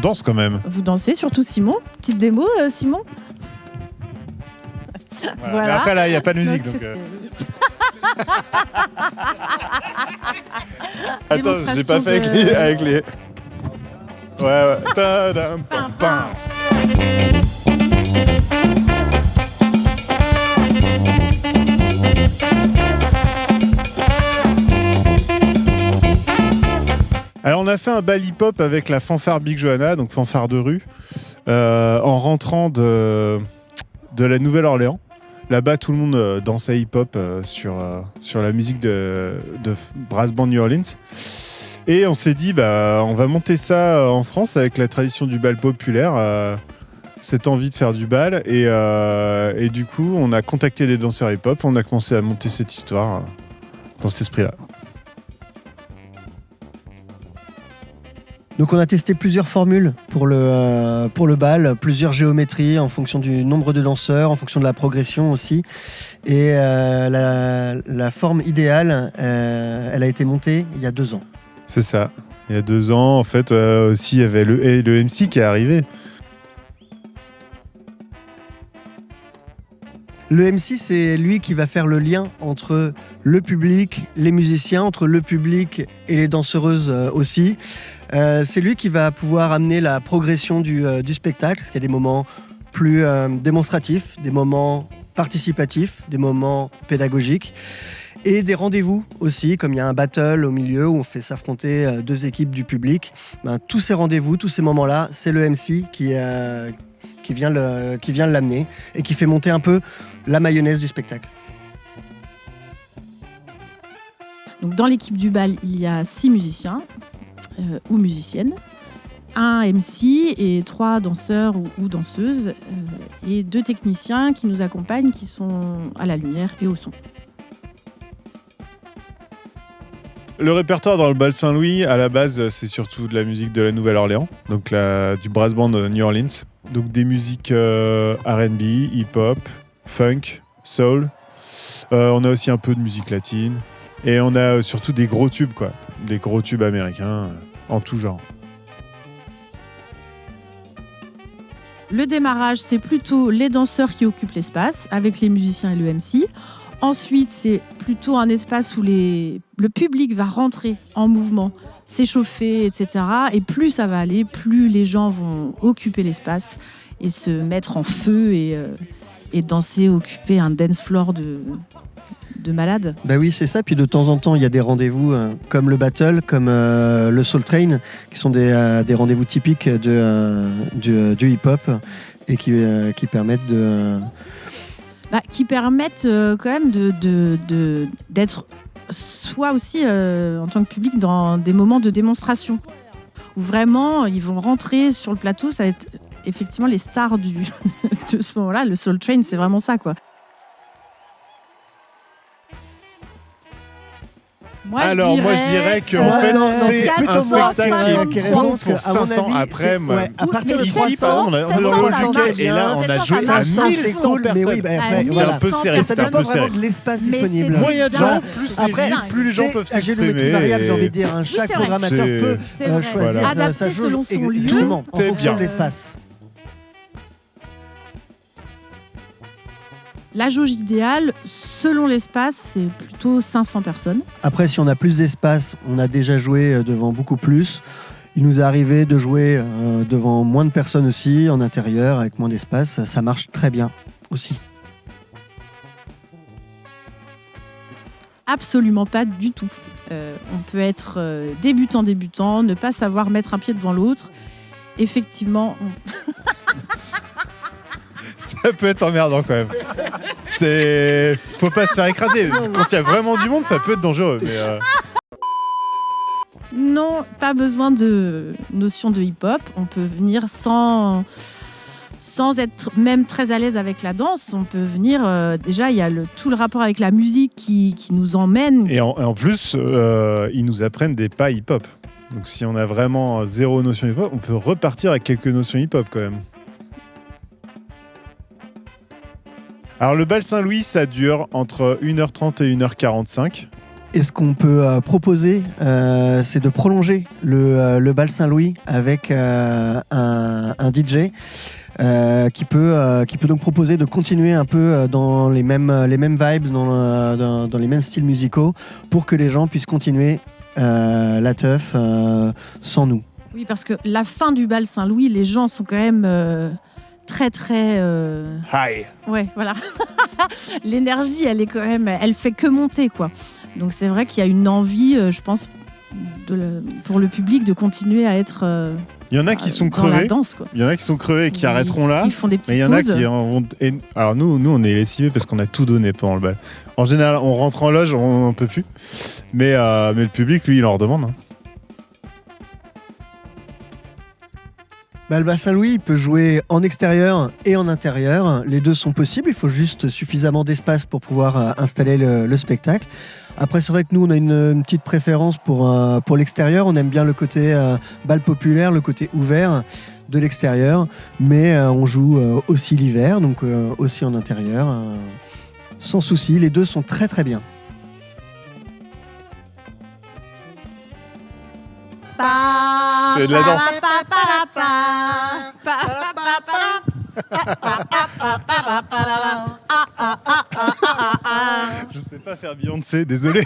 danse quand même. Vous dansez, surtout Simon. Petite démo, Simon. Voilà. Mais après là, il n'y a pas de musique. Donc, Attends, je l'ai pas fait avec les... Ouais. Tadam, pam, pam. Alors on a fait un bal hip-hop avec la fanfare Big Johanna, donc fanfare de rue, en rentrant de la Nouvelle-Orléans. Là-bas, tout le monde dansait hip-hop sur la musique de Brass Band New Orleans. Et on s'est dit, on va monter ça en France avec la tradition du bal populaire, cette envie de faire du bal. Et du coup, on a contacté des danseurs hip-hop, on a commencé à monter cette histoire dans cet esprit-là. Donc on a testé plusieurs formules pour le bal, plusieurs géométries en fonction du nombre de danseurs, en fonction de la progression aussi. Et la forme idéale, elle a été montée il y a 2 ans. C'est ça. Il y a 2 ans, en fait, aussi, il y avait le MC qui est arrivé. Le MC, c'est lui qui va faire le lien entre le public, les musiciens, entre le public et les danseuses aussi. C'est lui qui va pouvoir amener la progression du spectacle, parce qu'il y a des moments plus démonstratifs, des moments participatifs, des moments pédagogiques, et des rendez-vous aussi, comme il y a un battle au milieu où on fait s'affronter 2 équipes du public. Tous ces rendez-vous, tous ces moments-là, c'est le MC qui vient l'amener et qui fait monter un peu la mayonnaise du spectacle. Donc dans l'équipe du bal, il y a 6 musiciens ou musiciennes, un MC et 3 danseurs ou danseuses et 2 techniciens qui nous accompagnent, qui sont à la lumière et au son. Le répertoire dans le bal Saint-Louis, à la base, c'est surtout de la musique de la Nouvelle-Orléans, donc du brass band New Orleans. Donc des musiques R&B, hip-hop, funk, soul. On a aussi un peu de musique latine. Et on a surtout des gros tubes, quoi. Des gros tubes américains, en tout genre. Le démarrage, c'est plutôt les danseurs qui occupent l'espace, avec les musiciens et le MC. Ensuite, c'est plutôt un espace où le public va rentrer en mouvement, s'échauffer, etc. Et plus ça va aller, plus les gens vont occuper l'espace et se mettre en feu et danser, occuper un dance floor de malade. Bah oui, c'est ça. Puis de temps en temps, il y a des rendez-vous comme le battle, comme le Soul Train, qui sont des rendez-vous typiques du hip-hop et qui permettent de... qui permettent quand même d'être soit aussi en tant que public dans des moments de démonstration où vraiment ils vont rentrer sur le plateau. Ça va être effectivement les stars de ce moment-là. Le Soul Train, c'est vraiment ça, quoi. Moi, je dirais que en fait, c'est un spectacle qui est trop pour 500 après. À partir de ici, par exemple, on est dans le Luquet et là, on a joué à 1100 personnes. Mais oui, c'est un peu serré. Ça dépend vraiment de l'espace disponible. Moins il y a de gens, plus les gens peuvent s'exprimer. Géométrie variable, j'ai envie de dire. Chaque programmateur peut choisir sa jauge selon son lieu. Exactement, en fonction de l'espace. La jauge idéale, selon l'espace, c'est plutôt 500 personnes. Après, si on a plus d'espace, on a déjà joué devant beaucoup plus. Il nous est arrivé de jouer devant moins de personnes aussi, en intérieur, avec moins d'espace. Ça marche très bien aussi. Absolument pas du tout. On peut être débutant, ne pas savoir mettre un pied devant l'autre. Effectivement... Ça peut être emmerdant quand même. Faut pas se faire écraser. Quand il y a vraiment du monde, ça peut être dangereux. Mais Non, pas besoin de notion de hip-hop. On peut venir sans être même très à l'aise avec la danse. On peut venir... déjà, il y a tout le rapport avec la musique qui nous emmène. Et en plus, ils nous apprennent des pas hip-hop. Donc si on a vraiment 0 notion hip-hop, on peut repartir avec quelques notions hip-hop quand même. Alors le bal Saint-Louis, ça dure entre 1h30 et 1h45. Et ce qu'on peut proposer, c'est de prolonger le bal Saint-Louis avec un DJ qui peut donc proposer de continuer un peu dans les mêmes vibes, dans les mêmes styles musicaux, pour que les gens puissent continuer la teuf sans nous. Oui, parce que la fin du bal Saint-Louis, les gens sont quand même très très... Hi. Ouais, voilà. L'énergie, elle fait que monter, quoi. Donc c'est vrai qu'il y a une envie, je pense, pour le public de continuer à être Il y en a qui sont dans la crevés. danse, quoi. Il y en a qui sont crevés et qui arrêteront là. Qui font des petites Mais il y en a pauses. qui alors nous on est lessivés parce qu'on a tout donné pendant le bal. En général, on rentre en loge, on n'en peut plus. Mais le public, lui, il en redemande. Hein. Le bal Saint-Louis, il peut jouer en extérieur et en intérieur. Les deux sont possibles. Il faut juste suffisamment d'espace pour pouvoir installer le spectacle. Après, c'est vrai que nous, on a une petite préférence pour l'extérieur. On aime bien le côté bal populaire, le côté ouvert de l'extérieur. Mais on joue aussi l'hiver, donc aussi en intérieur. Sans souci, les deux sont très très bien. C'est de la danse. Je sais pas faire Beyoncé, désolé.